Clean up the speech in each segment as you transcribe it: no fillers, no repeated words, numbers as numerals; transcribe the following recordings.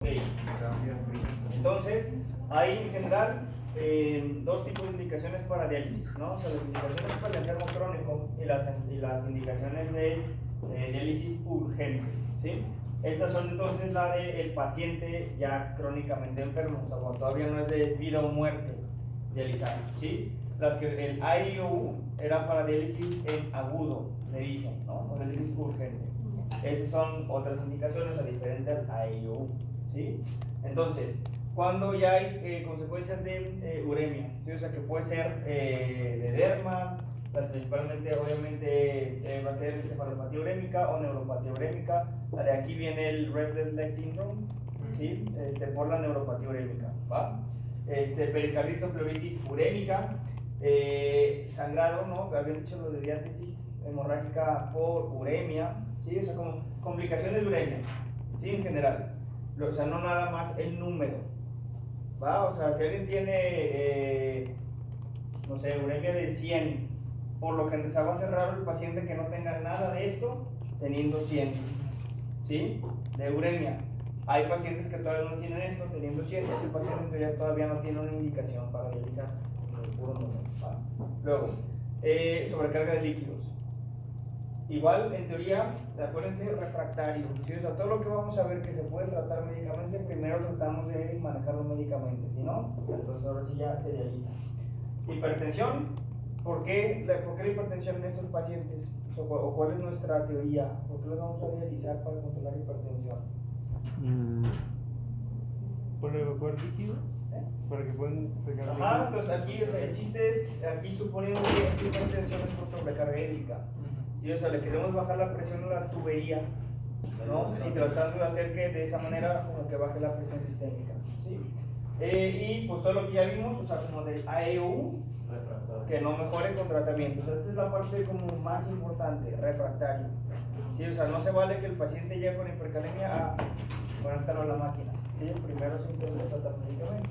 Okay. Entonces, hay en general dos tipos de indicaciones para diálisis, ¿no? O sea, las indicaciones para el enfermo crónico y las indicaciones de diálisis urgente, ¿sí? Estas son entonces la del paciente ya crónicamente enfermo, o sea, cuando todavía no es de vida o muerte dializado, ¿sí? Las que el IOU era para diálisis en agudo, le dicen, ¿no? O diálisis urgente. Esas son otras indicaciones a diferente al IOU, ¿sí? Entonces, cuando ya hay consecuencias de uremia, ¿sí? O sea, que puede ser de derma, principalmente, obviamente, va a ser encefalopatía urémica o neuropatía urémica. De aquí viene el Restless Leg Syndrome, ¿sí? Por la neuropatía urémica, ¿va? Pericarditis o pleuritis urémica, sangrado, ¿no? Habían dicho lo de diátesis hemorrágica por uremia, ¿sí? O sea, como complicaciones de uremia, ¿sí? En general, o sea, no nada más el número, ¿va? O sea, si alguien tiene, no sé, uremia de 100, por lo que se va a hacer raro el paciente que no tenga nada de esto teniendo 100, ¿sí? De uremia. Hay pacientes que todavía no tienen esto teniendo 100, ese paciente en teoría todavía no tiene una indicación para dializarse, puro número, ¿va? Luego, sobrecarga de líquidos. Igual, en teoría, acuérdense, refractario, ¿sí? O sea, todo lo que vamos a ver que se puede tratar médicamente, primero tratamos de manejarlo médicamente, si no, entonces ahora sí ya se dializa. Hipertensión, ¿por qué la hipertensión en estos pacientes? ¿O cuál es nuestra teoría? ¿Por qué los vamos a dializar para controlar hipertensión? ¿Para evacuar líquido? ¿Sí? Para que puedan sacar líquido. Ajá, entonces aquí, o sea, el chiste es, aquí suponiendo que esta hipertensión es por sobrecarga hídrica, ¿sí? O sea, le queremos bajar la presión a la tubería, ¿no? Y tratando de hacer que de esa manera como que baje la presión sistémica, ¿sí? Y pues todo lo que ya vimos, o sea, como del AEU, que no mejore con tratamiento. O sea, esta es la parte como más importante, refractario, ¿sí? O sea, no se vale que el paciente llegue con hipercalemia a ponérselo a la máquina, ¿sí? Primero siempre se trata medicamento.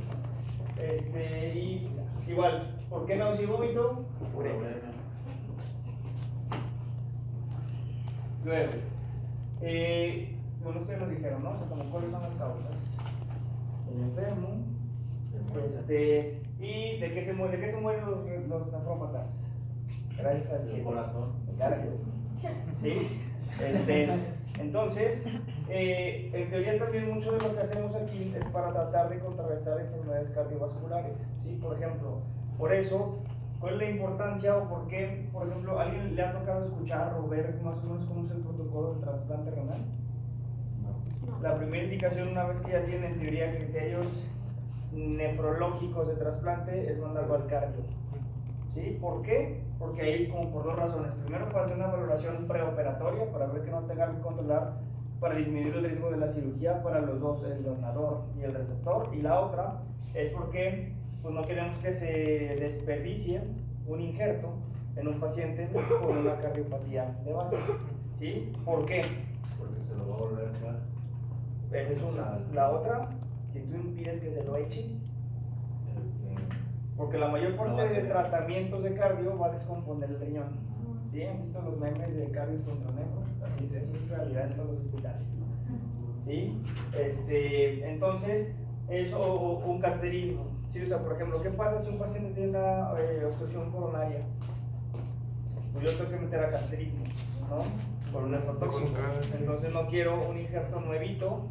Y igual, ¿por qué náusea y vómito? Uremia. Luego, bueno, ustedes nos dijeron, ¿no? O sea, como cuáles son las causas. El enfermo, y ¿de qué se mueren los nefrópatas? Gracias al cielo. Corazón. ¿Sí? Entonces, en teoría también mucho de lo que hacemos aquí es para tratar de contrarrestar enfermedades cardiovasculares, ¿sí? Por ejemplo, por eso, ¿cuál es la importancia o por qué, por ejemplo, a alguien le ha tocado escuchar o ver más o menos cómo es el protocolo del trasplante renal? No. La primera indicación, una vez que ya tienen en teoría criterios nefrológicos de trasplante, es mandarlo al cardio, ¿sí? ¿Por qué? Porque ahí como por dos razones. Primero, para hacer una valoración preoperatoria, para ver que no tengan que controlar, para disminuir el riesgo de la cirugía para los dos, el donador y el receptor. Y la otra es porque pues, no queremos que se desperdicie un injerto en un paciente con una cardiopatía de base, ¿sí? ¿Por qué? Porque se lo va a volver a echar. Esa es una. La otra, si tú impides que se lo echen, porque la mayor parte de tratamientos de cardio va a descomponer el riñón. ¿Sí? ¿Han visto los memes de cardios contra nefros? Así es, eso es realidad en todos los hospitales. ¿Sí? Entonces, eso o un cateterismo. ¿Sí? O sea, por ejemplo, ¿qué pasa si un paciente tiene una obstrucción coronaria? Pues yo tengo que meter a cateterismo, ¿no? Por un nefrotóxico. Entonces no quiero un injerto nuevito,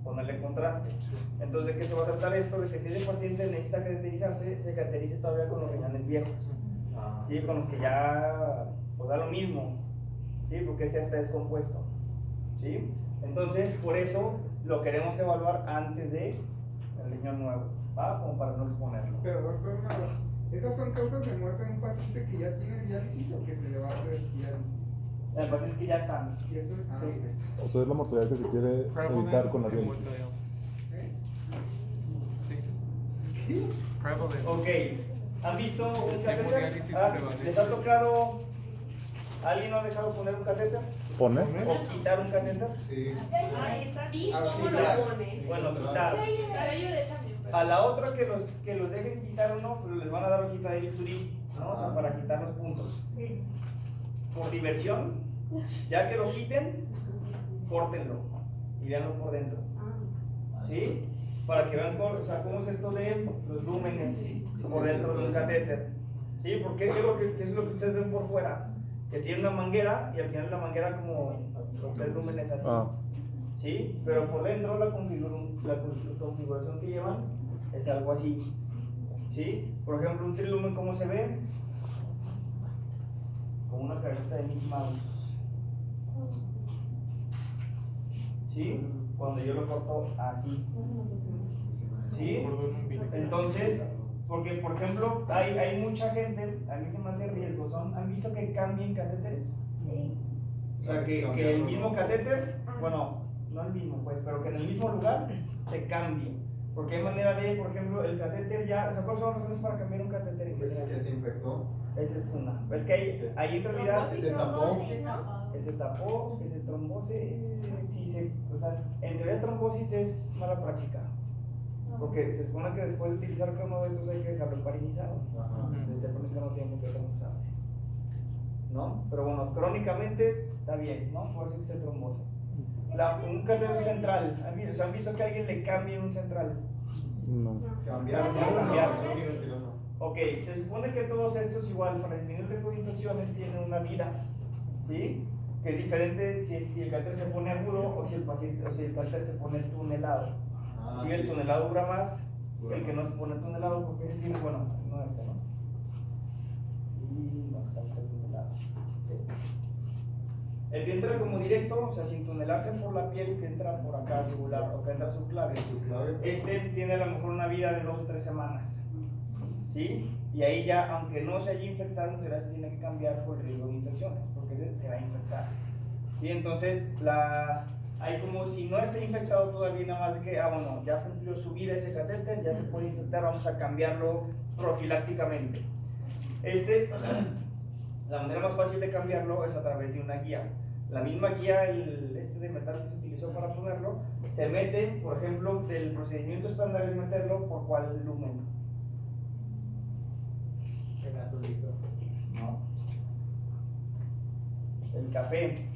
ponerle contraste. Entonces, ¿de qué se va a tratar esto? De que si ese paciente necesita cateterizarse, se cateterice todavía con los riñones viejos, ¿sí? Con los que ya pues da lo mismo, ¿sí? Porque ese ya está descompuesto, ¿sí? Entonces, por eso lo queremos evaluar antes de el riñón nuevo, ¿va? Como para no exponerlo. Pero, doctor, ¿esas son causas de muerte de un paciente que ya tiene diálisis o que se le va a hacer diálisis? El paciente que ya están. ¿Y esto? Sí. Okay. O sea, es la mortalidad que se quiere evitar con la diálisis. Sí. ¿Qué? Prevalent. Ok, ¿han visto un Sí, catéter? hemodiálisis prevalente. ¿Les ha tocado? ¿Alguien no ha dejado poner un catéter? ¿Pone? ¿O quitar un catéter? Sí. ¿Y Ah, cómo sí, lo ya. pone? Bueno, quitar. Para ayudar también. A la otra que los dejen quitar o no, pues les van a dar hojita de bisturí, ¿no? O sea, para quitar los puntos. Sí. Por diversión, ya que lo quiten, córtenlo y véanlo por dentro. ¿sí? Para que vean o sea, cómo es esto de los lúmenes por dentro de un catéter, ¿sí? Porque ¿qué es lo que ustedes ven por fuera? Que tiene una manguera y al final la manguera como los 3 lúmenes así, ¿sí? Pero por dentro la configuración que llevan es algo así, ¿sí? Por ejemplo, un trilumen, ¿cómo se ve? Como una cabecita de Mickey Mouse, ¿sí? Cuando yo lo corto así, ¿sí? Entonces, porque por ejemplo, hay mucha gente, a mí se me hace riesgo, ¿han visto que cambien catéteres? Sí. O sea, que el mismo catéter, bueno, no el mismo pues, pero que en el mismo lugar se cambie. Porque hay manera de, por ejemplo, el catéter ya, ¿se acuerdan las razones para cambiar un catéter en general? Que se infectó. Esa es una. Es que ahí en realidad Se tapó. se tapó, que se trombose, sí, o sea, en teoría trombosis es mala práctica. Porque se supone que después de utilizar cada uno de estos hay que dejarlo parinizado. Este parinizado no tiene que trombosarse, ¿no? Pero bueno, crónicamente está bien, ¿no? Por eso que se trombose. Un catéter central, ¿han visto que a alguien le cambie un central? No. Cambiar. Ok, se supone que todos estos igual para disminuir el riesgo de infecciones tienen una vida, ¿sí? Que es diferente si el catéter se pone agudo o si el catéter se pone tunelado. Si el tunelado dura más que el que no se pone tunelado, porque ese tiene, bueno, no ¿no? Y no está tunelado. El que entra como directo, o sea, sin tunelarse por la piel, que entra por acá, yugular, o que entra su clave. Tiene a lo mejor una vida de 2 o 3 semanas, ¿sí? Y ahí ya, aunque no se haya infectado, entonces se tiene que cambiar por el riesgo de infecciones, porque se va a infectar, ¿sí? Entonces, hay como si no está infectado todavía, nada más de que, bueno, ya cumplió su vida ese catéter, ya se puede infectar, vamos a cambiarlo profilácticamente. La manera más fácil de cambiarlo es a través de una guía. La misma guía, de metal que se utilizó para ponerlo, se mete, por ejemplo, del procedimiento estándar es meterlo por cuál lumen. No. El café,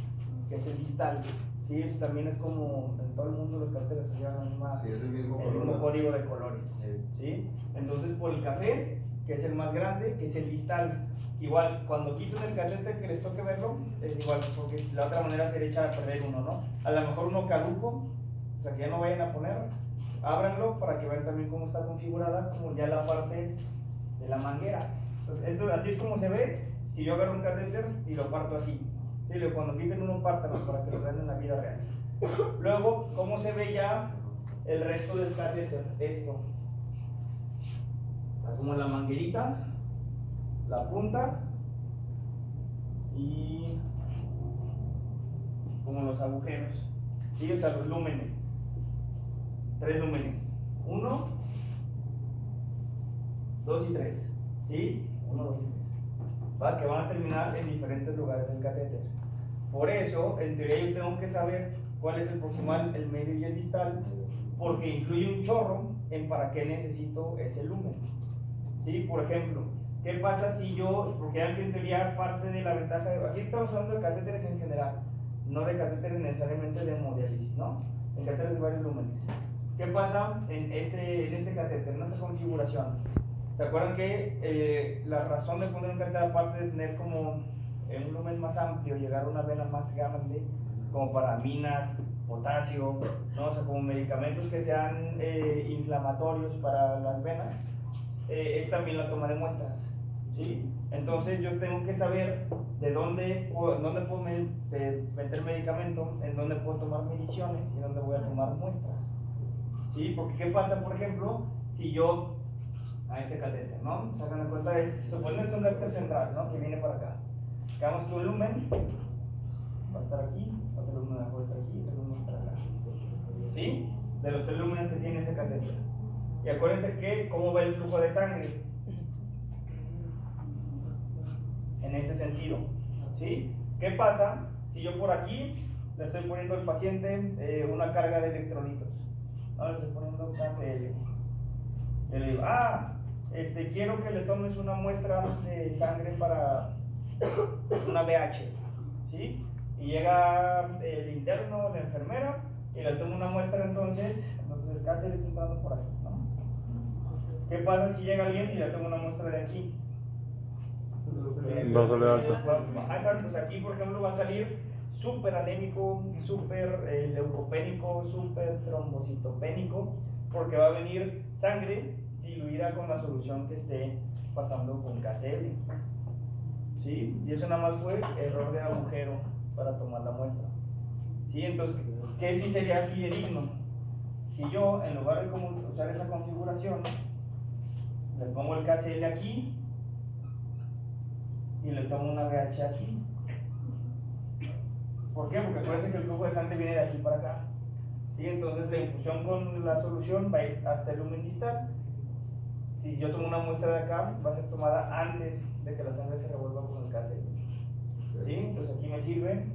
que es el distal. Sí, eso también es como en todo el mundo los carteles se llaman más, sí, es el mismo código de colores. ¿Sí? Entonces, por el café, que es el más grande, que es el distal. Igual, cuando quiten el catéter que les toque verlo, es igual, porque la otra manera sería echar a perder uno, ¿no? A lo mejor uno caduco, o sea que ya no vayan a poner, ábranlo para que vean también cómo está configurada, como ya la parte de la manguera. Entonces, así es como se ve si yo agarro un catéter y lo parto así. Sí, cuando quiten uno, pártalo para que lo vean en la vida real. Luego, ¿cómo se ve ya el resto del catéter? Esto. Como la manguerita, la punta y como los agujeros, ¿sí? O sea, los lúmenes, 3 lúmenes, 1, 2 y 3, ¿sí? 1, 2 y 3, ¿va? Que van a terminar en diferentes lugares del catéter. Por eso, en teoría yo tengo que saber cuál es el proximal, el medio y el distal, porque influye un chorro en para qué necesito ese lumen. ¿Sí? Por ejemplo, ¿qué pasa si yo, porque en teoría parte de la ventaja de, aquí estamos hablando de catéteres en general, no de catéteres necesariamente de hemodiálisis, ¿no? En catéteres de varios lúmenes. ¿Qué pasa en este catéter, en esta configuración? ¿Se acuerdan que la razón de poner un catéter, aparte de tener como un lumen más amplio, llegar a una vena más grande, como para minas, potasio, ¿no? O sea, como medicamentos que sean inflamatorios para las venas, es también la toma de muestras, ¿sí? Entonces yo tengo que saber de dónde puedo meter medicamento, en dónde puedo tomar mediciones y dónde voy a tomar muestras, ¿sí? Porque ¿qué pasa, por ejemplo, si yo a este catéter, ¿no? Se hagan de cuenta, suponiendo que es un catéter central, ¿no? Que viene para acá. Hagamos que un lumen va a estar aquí, otro lumen va a estar aquí, otro lumen va a estar acá, ¿sí? De los 3 lúmenes que tiene ese catéter. Y acuérdense que cómo va el flujo de sangre en este sentido, ¿sí? ¿Qué pasa si yo por aquí le estoy poniendo al paciente una carga de electrolitos? Ahora le estoy poniendo KCl. Yo le digo, quiero que le tomes una muestra de sangre para una BH, ¿sí? Y llega el interno, la enfermera, y le toma una muestra entonces cáncer está entrando por aquí, ¿no? ¿Qué pasa si llega alguien y le toma una muestra de aquí? Va a salir alto. Ajá, exacto. Pues aquí, por ejemplo, va a salir súper anémico, súper leucopénico, súper trombocitopénico, porque va a venir sangre diluida con la solución que esté pasando con KCl. ¿Sí? Y eso nada más fue error de agujero para tomar la muestra. ¿Sí? Entonces, ¿qué sí sería fidedigno? Si yo, en lugar de usar esa configuración, le pongo el KCl aquí y le tomo una VH aquí. ¿Por qué? Porque acuérdense que el flujo de sangre viene de aquí para acá. ¿Sí? Entonces la infusión con la solución va a ir hasta el lumen distal. Si yo tomo una muestra de acá, va a ser tomada antes de que la sangre se revuelva con el KCl. ¿Sí? Entonces aquí me sirve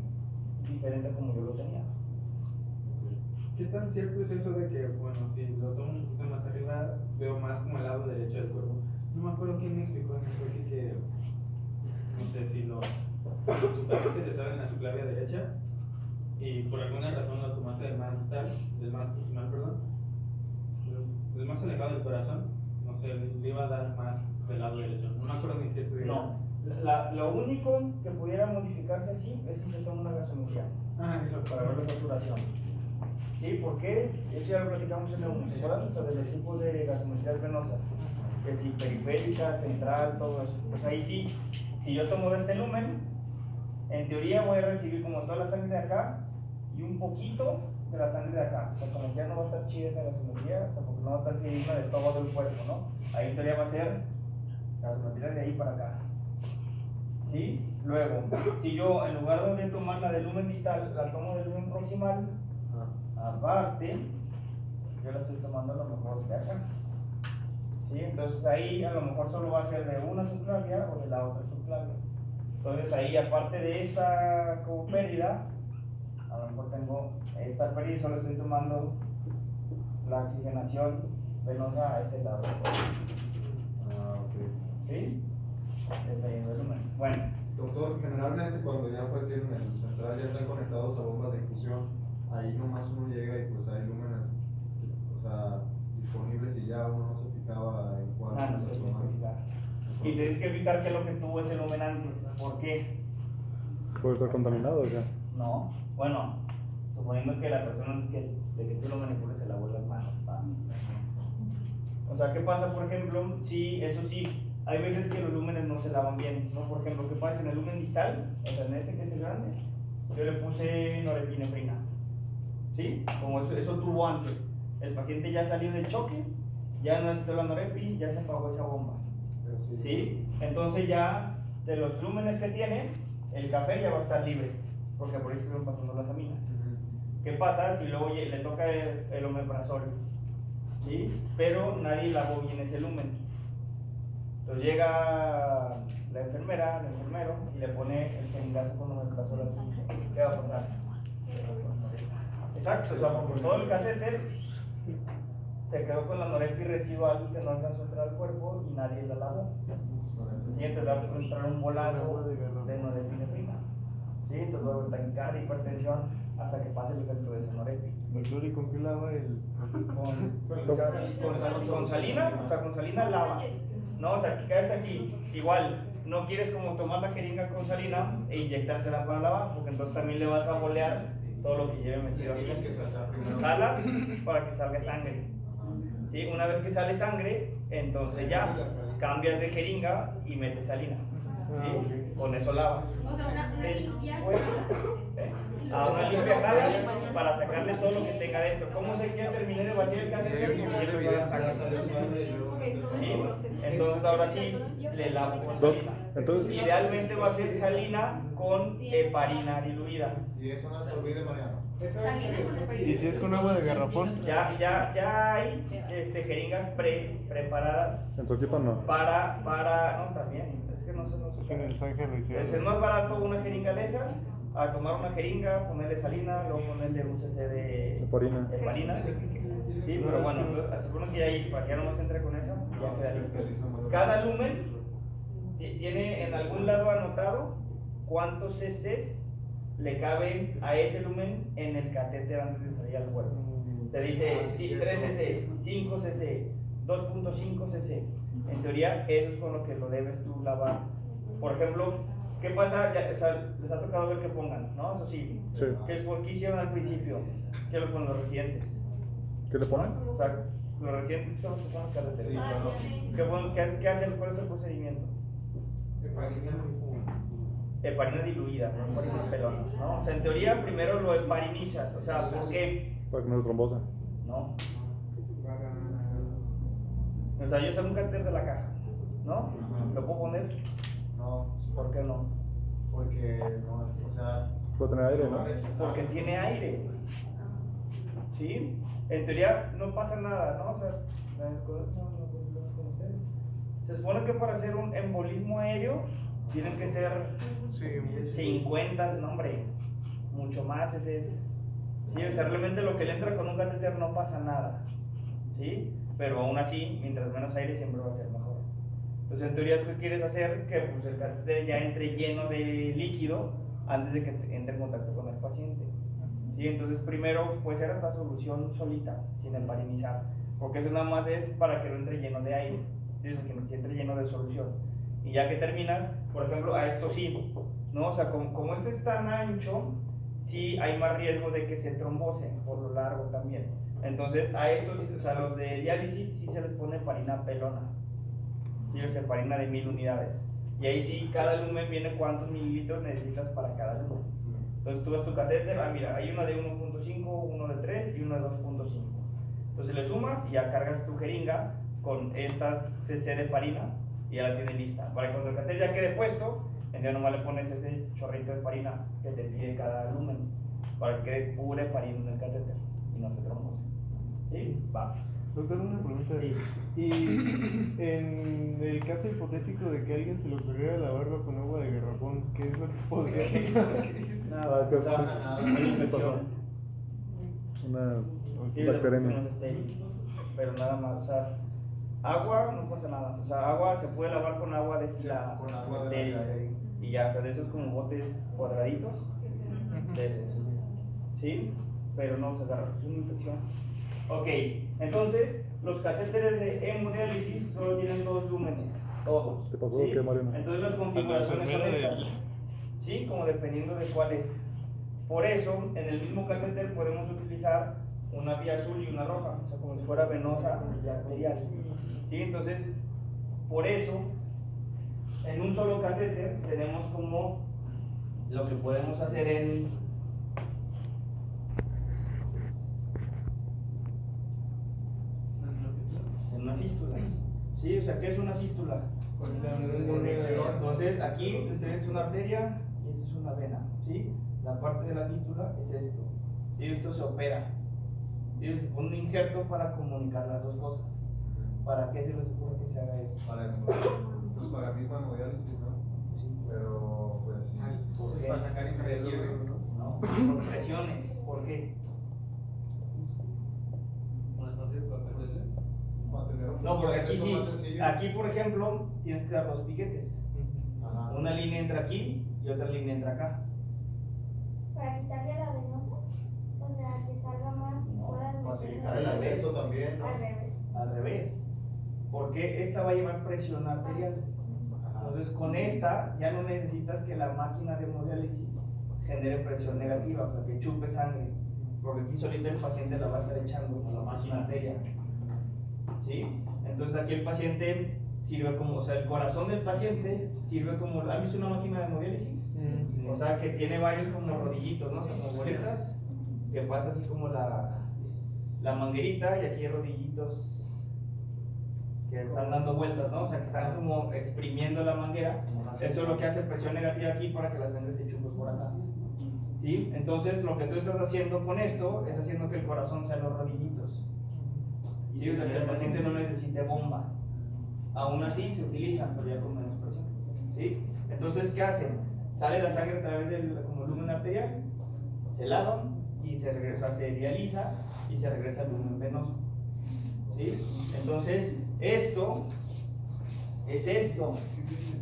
diferente a como yo lo tenía. ¿Qué tan cierto es eso de que, bueno, si lo tomo un poquito más arriba, veo más como el lado derecho del cuerpo? No me acuerdo quién me explicó en eso, que no sé si tu paciente estaba en la subclavia derecha y por alguna razón lo tomaste del más distal, del más proximal, perdón, del más alejado del corazón, no sé, le iba a dar más del lado derecho. No me acuerdo ni qué estudié. No, lo único que pudiera modificarse así es si se toma una gasometría. Eso. Para ver la saturación. ¿Sí? ¿Por qué? Eso ya lo platicamos en el ¿se acuerdan? Sobre los tipos de gasometrías venosas. Que si periférica, central, todo eso. Pues ahí sí, si yo tomo de este lumen, en teoría voy a recibir como toda la sangre de acá y un poquito de la sangre de acá. O sea, como que ya no va a estar chida esa gasometría, o sea, porque no va a estar fidedigna de todo el cuerpo, ¿no? Ahí en teoría va a ser gasometría de ahí para acá. ¿Sí? Luego, si yo en lugar de tomarla del lumen distal, la tomo del lumen proximal, aparte, yo la estoy tomando a lo mejor de acá. ¿Sí? Entonces ahí a lo mejor solo va a ser de una subclavia o de la otra subclavia. Entonces ahí, aparte de esta como pérdida, a lo mejor tengo esta pérdida y solo estoy tomando la oxigenación venosa a este lado. ¿Sí? Dependiendo del lumen. Bueno. Doctor, generalmente cuando ya pues tienen el central, ya están conectados a bombas de infusión, ahí nomás uno llega y pues hay lúmenes, o sea, disponibles y ya uno no se fijaba en cuál No se tiene que fijar. Y tienes que fijar qué es lo que tuvo ese lumen antes. ¿Por qué? ¿Puede estar contaminado o qué? No. Bueno, suponiendo que la persona antes de que tú lo manipules se lavó las manos. ¿Va? O sea, ¿qué pasa, por ejemplo? Sí, eso sí. Hay veces que los lúmenes no se lavan bien, ¿no? Por ejemplo, ¿qué pasa en el lumen distal? O sea, en este que es el grande, yo le puse norepinefrina, ¿sí? Como eso tuvo antes. El paciente ya salió del choque, ya no necesitó la norepi, ya se apagó esa bomba, ¿sí? Entonces ya, de los lúmenes que tiene, el café ya va a estar libre, porque por eso estuvieron pasando las aminas. ¿Qué pasa si luego le toca el omeprazol? ¿Sí? Pero nadie lavó bien ese lumen. Entonces llega la enfermera, el enfermero, y le pone el jeringazo con omeprazol así. ¿Qué va a pasar? Exacto, o sea, porque todo el catéter se quedó con la norepi residual que no alcanzó a entrar al cuerpo y nadie la lavó. Sí, entonces va a entrar un bolazo de norepinefrina. Sí, entonces luego taquicardia, hipertensión, hasta que pase el efecto de esa norepi. Doctor, ¿y con qué lava el...? Con salina, o sea, con salina lavas. No, o sea, que caes aquí, igual, no quieres como tomar la jeringa con salina e inyectársela para lavar, porque entonces también le vas a bolear todo lo que lleve metido aquí. Jalas para que salga sangre. ¿Sí? Una vez que sale sangre, entonces ya cambias de jeringa y metes salina. ¿Sí? Con eso lavas. O sea, una limpia. A una limpia jalas para sacarle todo lo que tenga dentro. ¿Cómo sé que ya terminé de vaciar el catéter? Porque ya sacas. ¿Sí? Entonces ahora sí le lavo con salina. Entonces, Idealmente va a ser salina con heparina diluida. Si eso no se olvide, Mariano. Eso ¿Y si es con agua de garrafón? Ya hay jeringas preparadas en su equipo no. no, también, es que no se Es en el Sángel lo hicieron. es más barato una jeringa de esas a tomar una jeringa, ponerle salina, luego ponerle un cc de Heparina. Sí, pero bueno, supongo que ahí, para que ya no nos entre con eso, ya queda listo. Cada lumen tiene en algún lado anotado cuántos cc's le caben a ese lumen en el catéter antes de salir al cuerpo. Te dice 3 cc, 5 cc, 2.5 cc. En teoría, eso es con lo que lo debes tú lavar. Por ejemplo, ¿qué pasa? O sea, les ha tocado ver que pongan, ¿no? Eso sí. Sí. ¿Qué hicieron al principio? ¿Qué lo ponen los residentes? ¿Qué le ponen? O sea, los residentes son los que ponen carretera. Sí, claro. ¿Qué hacen? ¿Cuál es el procedimiento? Heparina diluida, no heparina pelona, ¿no? O sea, en teoría primero lo heparinizas, o sea, ¿por qué? Para que no se trombose. ¿No? O sea, yo saco un catéter de la caja, ¿no? ¿Lo puedo poner? No, ¿Por qué no? porque no, o sea, Puede tener aire, ¿no? Porque tiene aire. ¿Sí? En teoría no pasa nada, ¿no? O sea, con ustedes. Se supone que para hacer un embolismo aéreo tienen que ser 50, no hombre, mucho más. Ese es. Sí, o sea, realmente lo que le entra con un catéter no pasa nada. ¿Sí? Pero aún así, mientras menos aire siempre va a ser mejor. Entonces, en teoría, ¿tú qué quieres hacer? Que pues, el catéter ya entre lleno de líquido antes de que entre en contacto con el paciente. ¿Sí? Entonces, primero puede ser hasta solución solita, sin heparinizar, porque eso nada más es para que no entre lleno de aire, ¿sí? O sea, que entre lleno de solución. Y ya que terminas, por ejemplo, a esto sí, ¿no? O sea, como este es tan ancho, sí hay más riesgo de que se trombose por lo largo también. Entonces, a estos, o sea, los de diálisis sí se les pone heparina pelona, ¿sí? O sea, heparina de 1000 unidades. Y ahí sí, cada lumen viene cuántos mililitros necesitas para cada lumen. Entonces tú ves tu catéter, mira, hay uno de 1.5, uno de 3 y uno de 2.5. Entonces le sumas y ya cargas tu jeringa con estas cc de heparina y ya la tienes lista. Para que cuando el catéter ya quede puesto, entonces nomás le pones ese chorrito de heparina que te pide cada lumen para que quede pura heparina en el catéter y no se trombose. ¿Sí? Va. Doctor, una pregunta. Sí. Y en el caso hipotético de que alguien se le ocurriera lavarlo con agua de garrafón, ¿qué es lo que podría pasar? Nada, es que no pasa nada. Una infección. Una Sí, bacteremia. no es estéril, pero nada más, o sea, agua no pasa nada, o sea, agua se puede lavar con agua destilada, Con agua estéril, de la que hay. y ya, o sea, de esos como botes cuadraditos, de esos, ¿sí? Pero no se agarra, es una infección. Ok, entonces, los catéteres de hemodiálisis solo tienen 2 lúmenes, todos. ¿Te pasó ¿sí? qué, Mariano? Entonces las configuraciones son estas, ¿sí? Como dependiendo de cuál es. Por eso, en el mismo catéter podemos utilizar una vía azul y una roja, o sea, como si fuera venosa y arterial. ¿Sí? Entonces, por eso, en un solo catéter tenemos como lo que podemos hacer en una fístula. ¿Sí? O sea, ¿qué es una fístula? Entonces, aquí es una arteria y esto es una vena. ¿Sí? La parte de la fístula es esto. ¿Sí? Esto se opera. ¿Sí? Se pone un injerto para comunicar las dos cosas. ¿Para qué se les ocurre que se haga eso? Para misma hemodiálisis, ¿no? Sí. Pero, pues. ¿Por qué? Para sacar impresiones. No, por presiones. ¿Por qué? No, porque aquí sí. Aquí, por ejemplo, tienes que dar 2 piquetes. Ajá. Una línea entra aquí y otra línea entra acá. Para quitarle a la venosa, o sea, que salga más y puedas Facilitar el acceso también, ¿no? al revés. Al revés. Porque esta va a llevar presión arterial. Entonces, con esta ya no necesitas que la máquina de hemodiálisis genere presión negativa para que chupe sangre. Porque aquí solita el paciente la va a estar echando con la máquina arterial. ¿Sí? Entonces, aquí el paciente sirve como, o sea, el corazón del paciente sirve como, ¿han visto una máquina de hemodiálisis? Sí. O sea, que tiene varios como rodillitos, ¿no? O sea, como bolitas, que pasa así como la manguerita y aquí hay rodillitos que están dando vueltas, ¿no? O sea, que están como exprimiendo la manguera. Eso es lo que hace presión negativa aquí para que la sangre se chupe por acá. ¿Sí? Entonces, lo que tú estás haciendo con esto es haciendo que el corazón sea los rodillitos. ¿Sí? O sea, que el paciente no necesite bomba. Aún así se utilizan, pero ya con menos presión. ¿Sí? Entonces, ¿qué hacen? Sale la sangre a través del como lumen arterial, se lavan y se regresa, o sea, se dializa y se regresa al lumen venoso. ¿Sí? Entonces, esto es esto.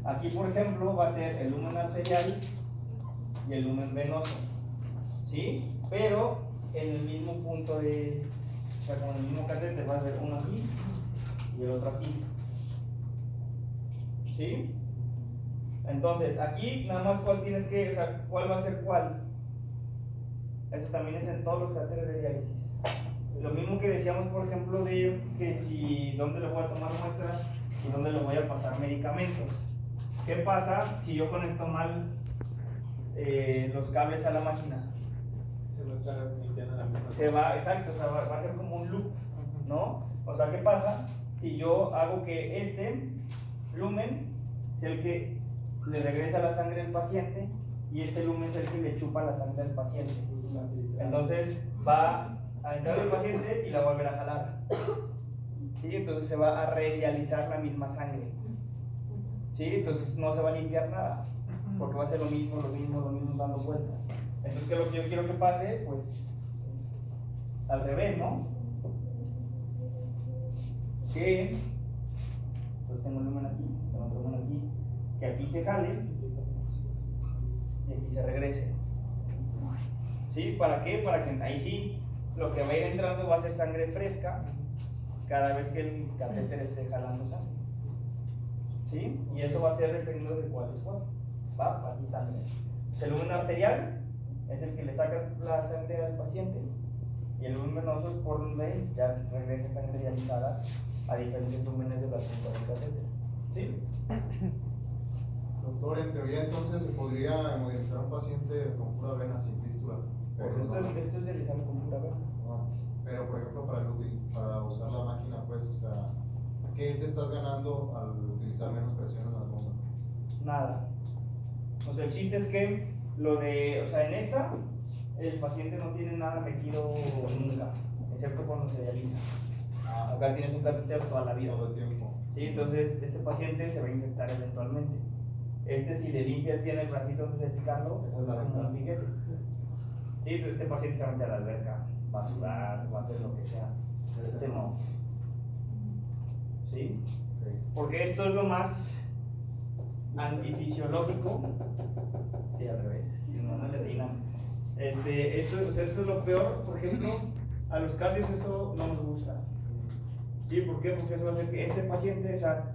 Aquí, por ejemplo, va a ser el lumen arterial y el lumen venoso. ¿Sí? Pero en el mismo punto de sea, con el mismo catéter va a haber uno aquí y el otro aquí. ¿Sí? Entonces, aquí nada más cuál tienes que, o sea, cuál va a ser cuál. Eso también es en todos los catéteres de diálisis. Lo mismo que decíamos, por ejemplo, de que si dónde le voy a tomar muestras y dónde le voy a pasar medicamentos. ¿Qué pasa si yo conecto mal los cables a la máquina? Se va a estar emitiendo la misma. Se va, exacto, o sea, va a ser como un loop, ¿no? O sea, ¿qué pasa si yo hago que este lumen sea el que le regresa la sangre al paciente y este lumen es el que le chupa la sangre al paciente? Entonces va a entrar el paciente y la va a volver a jalar. ¿Sí? Entonces se va a redializar la misma sangre. ¿Sí? Entonces no se va a limpiar nada, porque va a ser lo mismo dando vueltas. Entonces, ¿qué es lo que yo quiero que pase? Pues al revés, ¿no? Que pues tengo el lumen aquí, tengo otro lumen aquí, que aquí se jale y aquí se regrese. ¿Sí? ¿Para qué? Para que ahí sí lo que va a ir entrando va a ser sangre fresca cada vez que el catéter esté jalando sangre. ¿Sí? Y eso va a ser dependiendo de cuál es cuál. Va, aquí sangre. El lumen arterial es el que le saca la sangre al paciente y el lumen venoso es por donde ya regresa sangre dializada a diferentes lúmenes de la punta del catéter. ¿Sí? Doctor, en teoría entonces se podría hemodializar a un paciente con pura vena sin fístula. Pues esto es dializado con pura vena. Pero por ejemplo para usar la máquina, pues, o sea, ¿qué te estás ganando al utilizar menos presión en la bomba? Nada. O sea, el chiste es que o sea, en esta, el paciente no tiene nada metido nunca, excepto cuando se dializa. Acá tienes un catéter toda la vida. Todo el tiempo. ¿Sí? Entonces, este paciente se va a infectar eventualmente. Si le limpias bien el bracito antes de picarlo, Esa es la es como ventaja. un piquete. ¿Sí? Entonces, este paciente se va a meter a la alberca, va a sudar, va a hacer lo que sea. Este no. ¿Sí? Ok. Porque esto es lo más antifisiológico. Sí, al revés. Si no, no le atinan. Esto es lo peor. Por ejemplo, a los cardios esto no nos gusta. ¿Sí? ¿Por qué? Porque eso va a hacer que este paciente, o sea,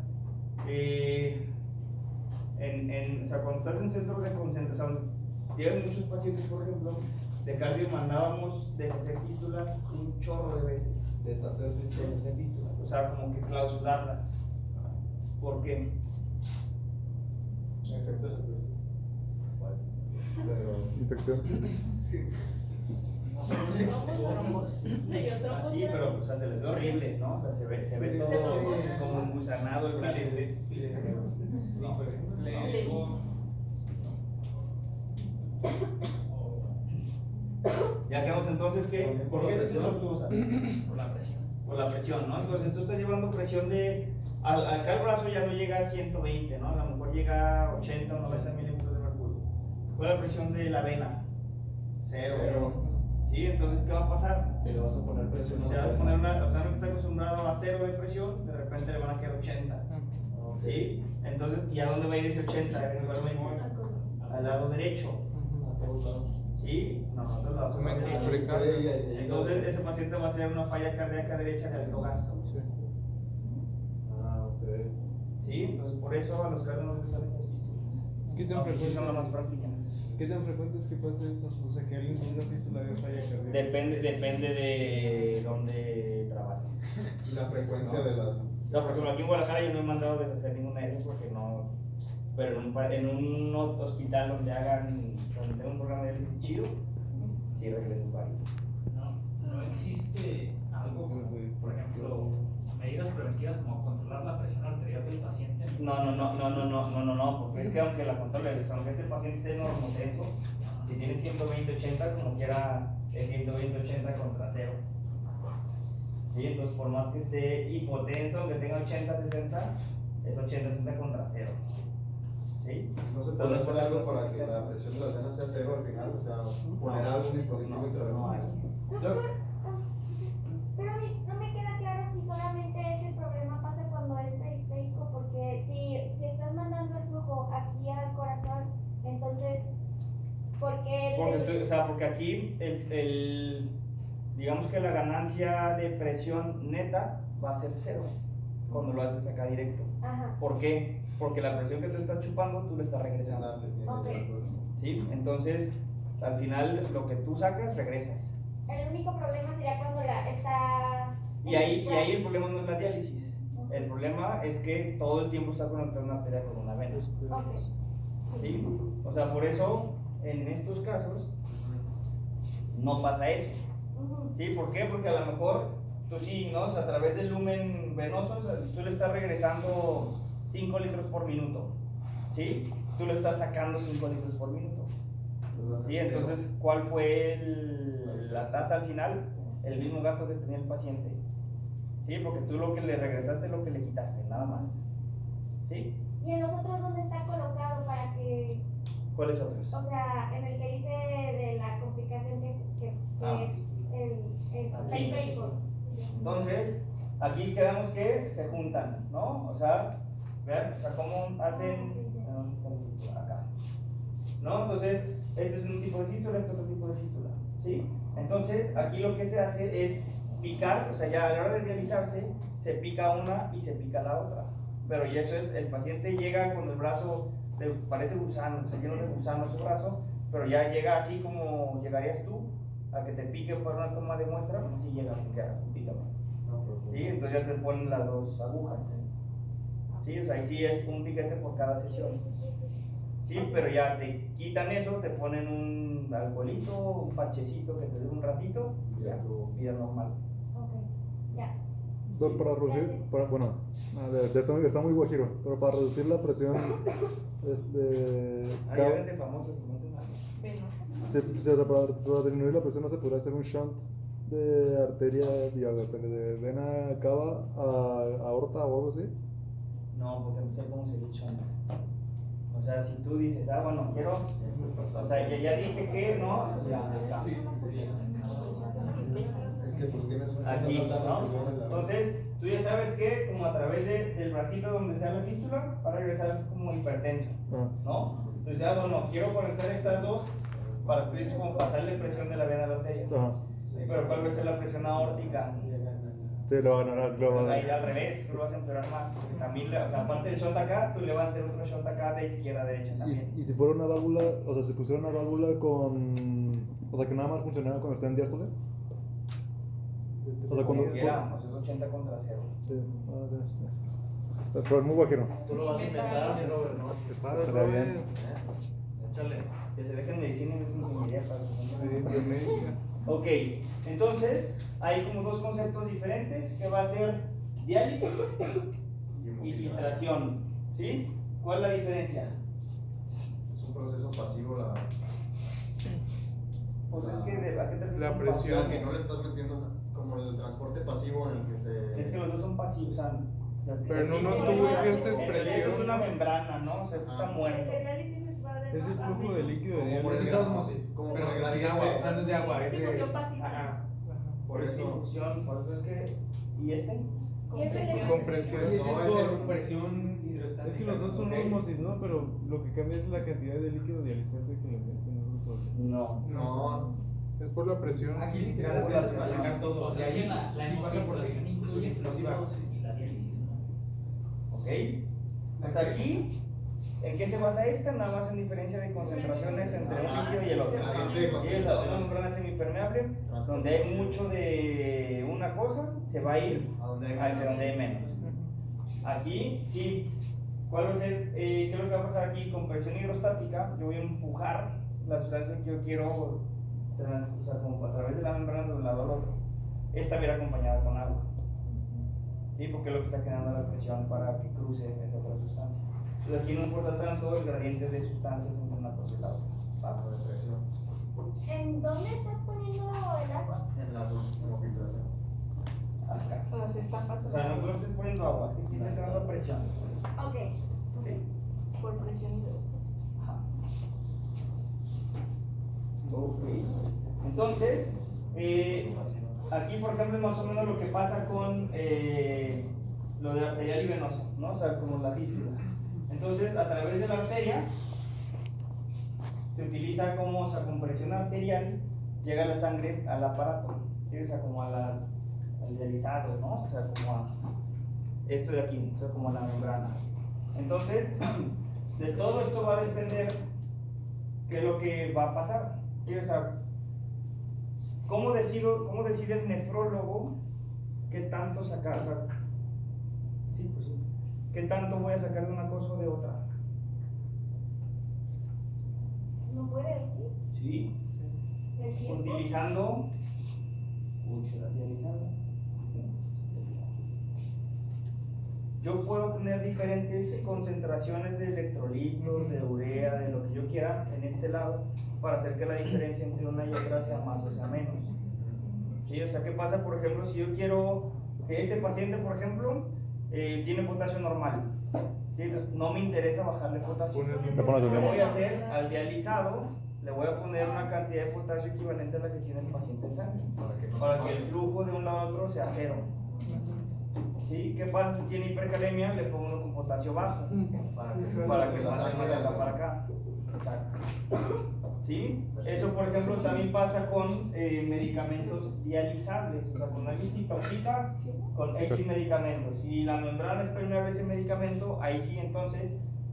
o sea, cuando estás en centros de concentración, llegan muchos pacientes, por ejemplo, de cardio, mandábamos deshacer fístulas un chorro de veces. Deshacer fístulas. Deshacer fístulas, o sea, como que clausurarlas. ¿Por qué? Efectos adversos. Pero Infección. sí. Así, pero o sea, se les ve horrible, ¿no? O sea, se ve todo como engusanado el paciente. Ya quedamos entonces que, ¿por qué es lo que tú usas? Por la presión. Por la presión, ¿no? Entonces tú estás llevando presión acá el brazo ya no llega a 120, ¿no? A lo mejor llega a 80 o 90 milímetros de mercurio. ¿Cuál es la presión de la vena? Cero. ¿Sí? Entonces, ¿qué va a pasar? Le vas a poner presión. Se va a poner o sea, que está acostumbrado a 0 de presión, de repente le van a quedar 80. ¿Sí? Entonces, ¿y a dónde va a ir ese 80? Eventualmente al lado derecho. ¿Sí? No, a otro lado, al derecho. Entonces, ese paciente va a tener una falla cardíaca derecha de alto gasto. Ah, ok. ¿Sí? Entonces, por eso a los cardios nos gustan estas fístulas. ¿Qué tan Aunque sí frecuente son las más es? prácticas. ¿Qué tan frecuente es que pase eso? O sea, que alguien con una fístula de falla cardíaca. Depende de dónde trabajes. Y la frecuencia de las. O sea, por ejemplo, aquí en Guadalajara yo no he mandado deshacer ninguna de esas porque no. Pero en un hospital donde tenga un programa de diálisis chido, sí regresas varios. No existe algo como, por ejemplo, medidas preventivas como controlar la presión arterial del paciente. No, porque es que aunque la controle, aunque este paciente esté normotenso, si tiene 120-80, como quiera es 120-80 contra 0. ¿Sí? Entonces, por más que esté hipotenso, que tenga 80-60, es 80-60 contra 0. ¿Sí? No se puede hacer algo para que la presión de las venas sea cero al final, o sea, poner algún dispositivo intravenoso. No hay. Pero no me queda claro si solamente ese problema pasa cuando es periférico, porque si estás mandando el flujo aquí al corazón, entonces, ¿por qué? Porque aquí digamos que la ganancia de presión neta va a ser cero cuando lo haces acá directo. Ajá. ¿Por qué? Porque la presión que tú estás chupando, tú le estás regresando. Ok. ¿Sí? Entonces, al final, lo que tú sacas, regresas. El único problema sería cuando está... Y ahí el problema no es la diálisis. El problema es que todo el tiempo está conectado una arteria con una vena. Ok. ¿Sí? O sea, por eso, en estos casos, no pasa eso. Ujú. ¿Sí? ¿Por qué? Porque a lo mejor tú sí, ¿no? O sea, a través del lumen venoso, o sea, tú le estás regresando 5 litros por minuto. ¿Sí? Tú le estás sacando 5 litros por minuto. ¿Sí? Entonces, ¿cuál fue la tasa al final? El mismo gasto que tenía el paciente. ¿Sí? Porque tú lo que le regresaste es lo que le quitaste, nada más. ¿Sí? ¿Y en los otros dónde está colocado para que, ¿Cuáles otros? o sea, en el que dice de la complicación que Ah. es el Aquí. periférico? Entonces, aquí quedamos que se juntan, ¿no? O sea, vean, o sea, cómo hacen acá. ¿No? Entonces, este es un tipo de fístula, este es otro tipo de fístula. ¿Sí? Entonces, aquí lo que se hace es picar, o sea, ya a la hora de dializarse, se pica una y se pica la otra. Pero y eso es, el paciente llega con el brazo, parece gusano, o sea, lleno de gusano su brazo, pero ya llega así como llegarías tú, a que te pique por una toma de muestra, así llega a picar, pícame. ¿Sí? Entonces ya te ponen las dos agujas. ¿Sí? O sea, ahí sí es un piquete por cada sesión. ¿Sí? Pero ya te quitan eso, te ponen un alcoholito, un parchecito que te dure un ratito, y ya, vida normal. Ok, ya. Entonces, para reducir, bueno, está muy guajiro, pero para reducir la presión, Ahí háganse famosos, no te nada. para disminuir la presión no se podría hacer un shunt de arteria, de vena cava a aorta o algo así. No, porque no sé cómo se dice. O sea, si tú dices, bueno, quiero, o sea, ya dije que no, o sea, acá. Es que pues tienes un Aquí, ¿no? Entonces, tú ya sabes que como a través del bracito donde se la fístula, va a regresar como hipertenso, ¿no? Entonces ya, bueno, quiero conectar estas dos para tú dices como pasarle presión de la vena a la arteria. Ajá. Pero ¿cuál va a ser la presión aórtica? Sí, lo van a ganar, lo van a Ahí ganar. al revés, tú lo vas a empeorar más, porque también, o sea, aparte del short acá, tú le vas a hacer otro short acá de izquierda a derecha también. Y si fuera una válvula, o sea, si pusiera una válvula con, o sea, que nada más funcionara cuando está en diástole. O sea, cuando... Como quiera, pues es 80 contra 0. Sí, pero es muy guajiro. Tú lo vas a inventar, mi Robert, ¿no? Estaría bien. Échale. Que se dejen medicina y no es ingeniería para que Biomédica. Ok, entonces hay como dos conceptos diferentes que va a ser diálisis y filtración, ¿sí? ¿Cuál es la diferencia? Es un proceso pasivo la... Pues es que, ¿a qué te refieres? La con O presión. sea, que no le estás metiendo como el transporte pasivo en el que se... pasivo? Es que los dos son pasivos, o sea, Pero sí, no, sí, tú ejerces esto presión. es una membrana, ¿no? O sea, esto está muerto. Ese es flujo de líquido de Como por diálisis. el osmosis, como Pero por el sin gradiente. agua, o sea, no es de agua, es de... Difusión pasiva. Ajá. Por eso infusión, por eso es que... ¿Y este? Compresión. Ese es No, por ese es- presión hidrostática. Es que los dos son ¿ok? osmosis, ¿no? Pero lo que cambia es la cantidad de líquido dializante que le meten en los dos. No. No, Es por la presión. Aquí literal es para sacar todo. O sea, Y es que ahí la sí pasa por hemofiltración incluye explosiva. fluidos y la diálisis, ¿no? ¿Ok? Pues aquí, ¿en qué se basa esta? Nada más en diferencia de concentraciones entre un líquido y el otro. gradiente de Sí, o sea, una concentración. membrana semipermeable, donde hay mucho de una cosa, se va a ir A donde hay hacia donde hay menos. Aquí, sí, ¿cuál va a ser? ¿Qué es lo que va a pasar aquí? Con presión hidrostática, yo voy a empujar la sustancia que yo quiero, o sea, como a través de la membrana de un lado al otro. Esta viene acompañada con agua. ¿Sí? Porque es lo que está generando la presión para que cruce esa otra sustancia. Entonces aquí no importa tanto el gradiente de sustancias entre una cosa y la otra. bajo de presión ¿En dónde estás poniendo el agua? en la hemofiltración. Acá. O sea, se está O pasando sea, no solo estés poniendo agua, es que aquí está entrando presión. Ok. ¿Sí? por presión hidrostática. Ajá. Ok. Entonces, aquí por ejemplo es más o menos lo que pasa con lo de arterial y venoso, ¿no? O sea, como la fístula. Entonces, a través de la arteria se utiliza como, o sea, con presión arterial llega la sangre al aparato, ¿sí? O sea, como al dializado, ¿no? O sea, como a esto de aquí, o sea, como a la membrana. Entonces, de todo esto va a depender qué es lo que va a pasar, ¿sí? O sea, cómo decide el nefrólogo qué tanto sacar? O sea, sí, pues sí. ¿Qué tanto voy a sacar de una cosa o de otra? No puede decir. Sí. ¿El tiempo? Utilizando. Yo puedo tener diferentes concentraciones de electrolitos, de urea, de lo que yo quiera en este lado para hacer que la diferencia entre una y otra sea más o sea menos. ¿Sí? O sea, ¿qué pasa, por ejemplo, si yo quiero que este paciente, por ejemplo, tiene potasio normal? ¿Sí? Entonces, no me interesa bajarle potasio. Le pones el Lo que voy a mismo. hacer al dializado, le voy a poner una cantidad de potasio equivalente a la que tiene el paciente en sangre, para que el flujo de un lado a otro sea cero. ¿Sí? ¿Qué pasa si tiene hipercalemia? Le pongo uno con potasio bajo, para que pase de acá para acá. Exacto. ¿Sí? Eso, por ejemplo, también pasa con medicamentos dializables. O sea, cuando alguien se intoxica con X medicamentos y la membrana es permeable a ese medicamento, ahí sí, entonces,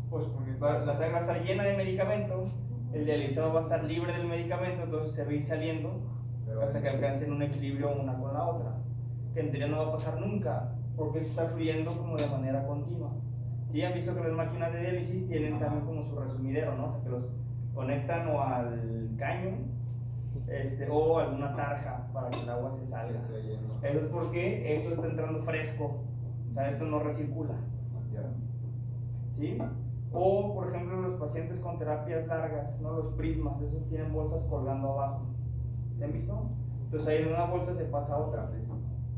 pues la sangre va a estar llena de medicamento, el dializado va a estar libre del medicamento, entonces se va a ir saliendo hasta que alcancen un equilibrio una con la otra, que en teoría no va a pasar nunca, porque está fluyendo como de manera continua. ¿Sí? Han visto que las máquinas de diálisis tienen también como su resumidero, ¿no? O sea, que los conectan o al caño o alguna tarja para que el agua se salga. Eso es porque esto está entrando fresco, o sea, esto no recircula. ¿Sí? O, por ejemplo, los pacientes con terapias largas, ¿no? Los prismas, esos tienen bolsas colgando abajo. ¿Se han visto? Entonces ahí de una bolsa se pasa a otra.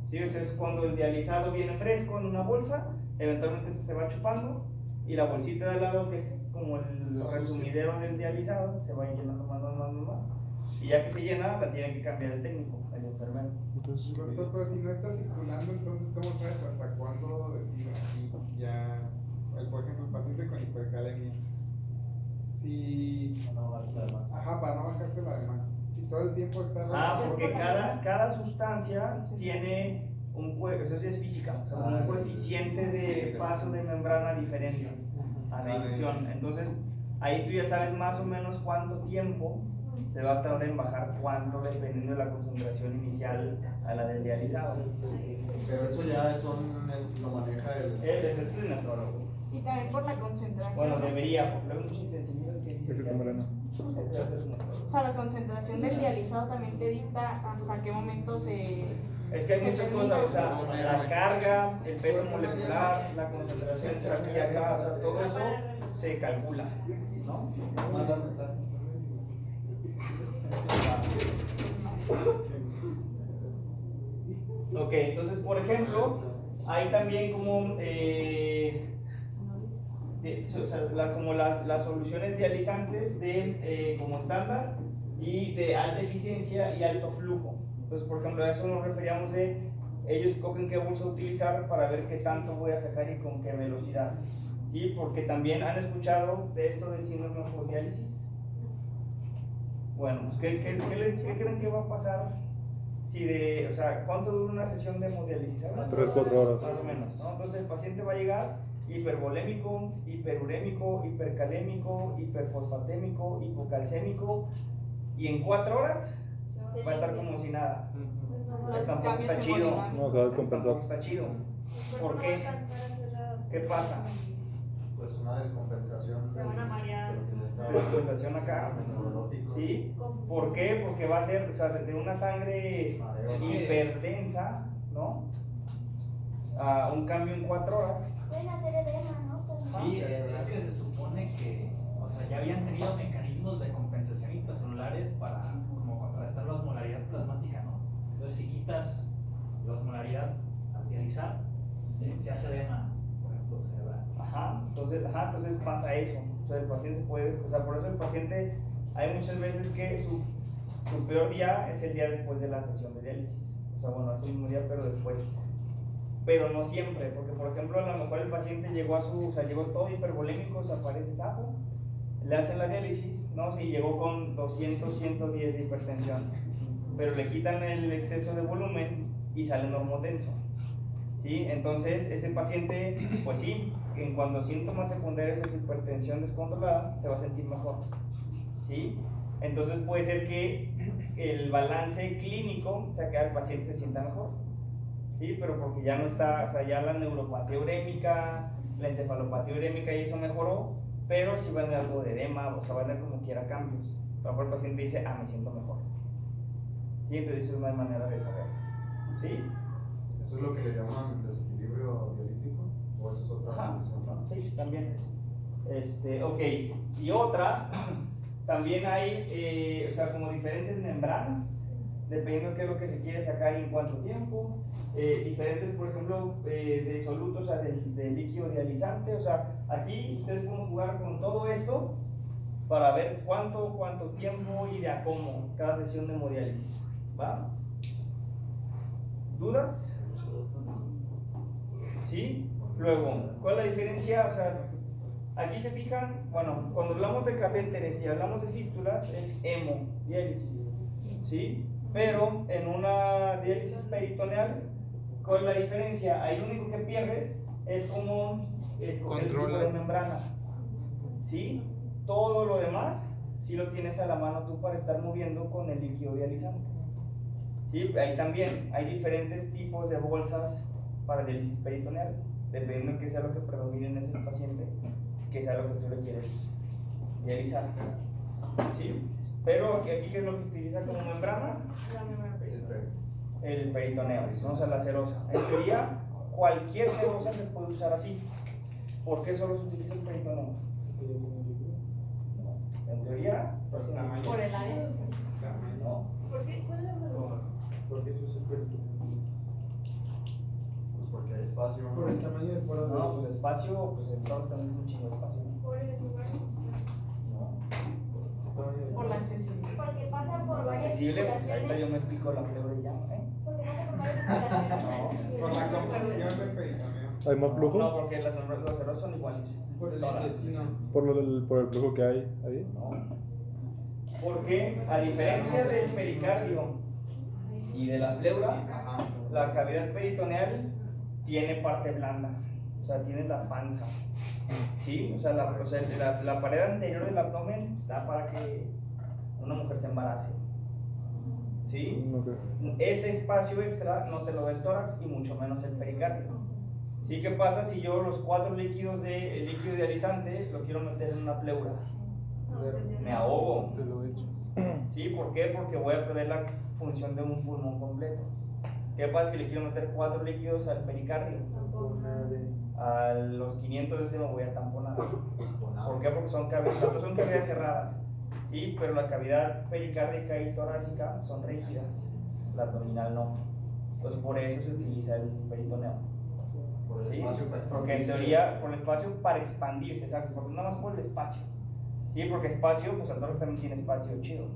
¿Sí? O sea, es cuando el dializado viene fresco en una bolsa, eventualmente se va chupando y la bolsita de al lado, que es como el resumidero del dializado, se va llenando más. Y ya que se llena, la tiene que cambiar el técnico, el enfermero. Doctor, pero si no está circulando, entonces, ¿cómo sabes hasta cuándo decir aquí ya? Por ejemplo, el paciente con hipercalemia, si. Ajá, para no bajársela además. Si todo el tiempo está. Porque cada sustancia tiene eso es física, o sea, un coeficiente de paso de membrana diferente a la difusión. Entonces, ahí tú ya sabes más o menos cuánto tiempo se va a tardar en bajar cuánto, dependiendo de la concentración inicial a la del dializado. Pero eso ya lo maneja el nefrólogo. Y también por la concentración. Bueno, debería, porque luego hay muchos intensivistas que dicen O sea, la concentración del dializado también te dicta hasta qué momento se. Es que hay muchas cosas, o sea, la carga, el peso molecular, la concentración entre aquí y acá, o sea, todo eso se calcula, ¿no? Manda mensaje. Ok, entonces, por ejemplo, hay también como, como las soluciones dializantes como estándar y de alta eficiencia y alto flujo. Entonces, por ejemplo, a eso nos referíamos ellos escogen qué bolsa utilizar para ver qué tanto voy a sacar y con qué velocidad. ¿Sí? Porque también han escuchado de esto del síndrome de hemodiálisis. Bueno, pues, ¿qué creen que va a pasar o sea, cuánto dura una sesión de hemodiálisis? 3-4 horas. Más o menos, ¿no? Entonces el paciente va a llegar hipervolémico, hiperurémico, hipercalémico, hiperfosfatémico, hipocalcémico, y en 4 horas va a estar como si nada. Tampoco está chido. No, se va a descompensar. Tampoco está chido. ¿Por qué? ¿Qué pasa? Pues una descompensación. Se van a marear. Descompensación acá. ¿Sí? ¿Por qué? Porque va a ser, o sea, de una sangre hiperdensa, ¿no? A un cambio en 4 horas. Pueden hacer edema, ¿no? Sí, es que se supone que, o sea, ya habían tenido mecanismos de compensación intracelulares para como contrarrestar la osmolaridad plasmática, ¿no? Entonces, si quitas la osmolaridad al dializar, se hace edema, por ejemplo, cerebral. Entonces pasa eso. O sea, el paciente se puede, o sea, por eso el paciente, hay muchas veces que su peor día es el día después de la sesión de diálisis. O sea, bueno, es el mismo día, pero después. Pero no siempre, porque por ejemplo, a lo mejor el paciente llegó llegó todo hipervolémico, o sea, parece sapo, le hacen la diálisis, ¿no? Si llegó con 200, 110 de hipertensión. pero le quitan el exceso de volumen y sale normotenso. ¿Sí? Entonces, ese paciente, pues sí, en cuando síntomas secundarios de su hipertensión descontrolada, se va a sentir mejor. ¿Sí? Entonces, puede ser que el balance clínico, o sea, que el paciente se sienta mejor. ¿Sí? Pero porque ya no está, o sea, ya la neuropatía urémica, la encefalopatía urémica y eso mejoró, pero sí va a tener algo de edema, o sea, va a tener como quiera cambios. A lo mejor el paciente dice, me siento mejor. ¿Sí? Entonces, eso es una manera de saber. ¿Sí? ¿Eso es lo que le llaman desequilibrio dialítico? ¿O eso es otra Ajá, condición? sí, también. Ok, y otra, también hay, o sea, como diferentes membranas, dependiendo de qué es lo que se quiere sacar y en cuánto tiempo. Diferentes, por ejemplo, de solutos, o sea, de líquido dializante. O sea, aquí ustedes pueden jugar con todo esto para ver cuánto tiempo y de a cómo cada sesión de hemodiálisis. ¿Va? ¿Dudas? ¿Sí? Luego, ¿cuál es la diferencia? O sea, aquí se fijan, bueno, cuando hablamos de catéteres y hablamos de fístulas es hemodiálisis, ¿sí? Pero en una diálisis peritoneal, ¿cuál es la diferencia? Ahí lo único que pierdes es como escoger el tipo de membrana, ¿sí? Todo lo demás sí lo tienes a la mano tú para estar moviendo con el líquido dializante. ¿Sí? Ahí también hay diferentes tipos de bolsas para diálisis peritoneal, dependiendo de qué sea lo que predomine en ese paciente, que sea lo que tú le quieres dializar. ¿Sí? Pero aquí ¿qué es lo que utiliza como membrana? La membrana peritoneal. El peritoneo, ¿no? O sea, la serosa. En teoría, cualquier serosa se puede usar así. ¿Por qué solo se utiliza el peritoneo? No. En teoría, pues, Por el área. no. ¿Por qué? ¿Cuál es la razón? Porque eso es súper. Pues porque hay espacio. Por el tamaño del poro. No, pues espacio, pues el tórax también es un chingo de espacio. Por el lugar. No. Por la accesibilidad. Porque pasa por varias Accesible, pues ahorita yo circulaciones. me pico la pleura y ya, ¿eh? Porque pasa por varias circulaciones. Por la compresión del peritoneo. ¿Hay más flujo? No, porque los cerros son iguales. Por el Todas. intestino. Por el flujo que hay ahí. No. Porque a diferencia del pericardio y de la pleura, la cavidad peritoneal tiene parte blanda, o sea, tienes la panza. ¿Sí? O sea, la pared anterior del abdomen da para que una mujer se embarace. ¿Sí? Ok. Ese espacio extra no te lo da el tórax y mucho menos el pericardio. ¿Sí? ¿Qué pasa si yo los 4 líquidos del líquido dializante lo quiero meter en una pleura? Me ahogo. Te lo echas. ¿Sí? ¿Por qué? Porque voy a perder la función de un pulmón completo. ¿Qué pasa si le quiero meter 4 líquidos al pericardio? A los 500 de ese me voy a tamponar. ¿Por qué? Porque son cavidades cerradas. Sí, pero la cavidad pericárdica y torácica son rígidas. La abdominal no. Entonces por eso se utiliza el peritoneo. Por el ¿Sí? espacio para Porque en expandirse. teoría, por el espacio para expandirse, exacto. Porque nada más por el espacio. Sí, porque espacio, pues el tórax también tiene espacio chido.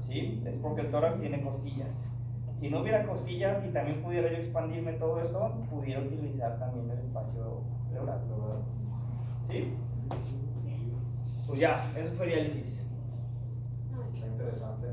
¿Sí? Es porque el tórax tiene costillas. Si no hubiera costillas y también pudiera yo expandirme todo eso, pudiera utilizar también el espacio pleural. ¿Sí? Pues ya, eso fue diálisis. Está interesante.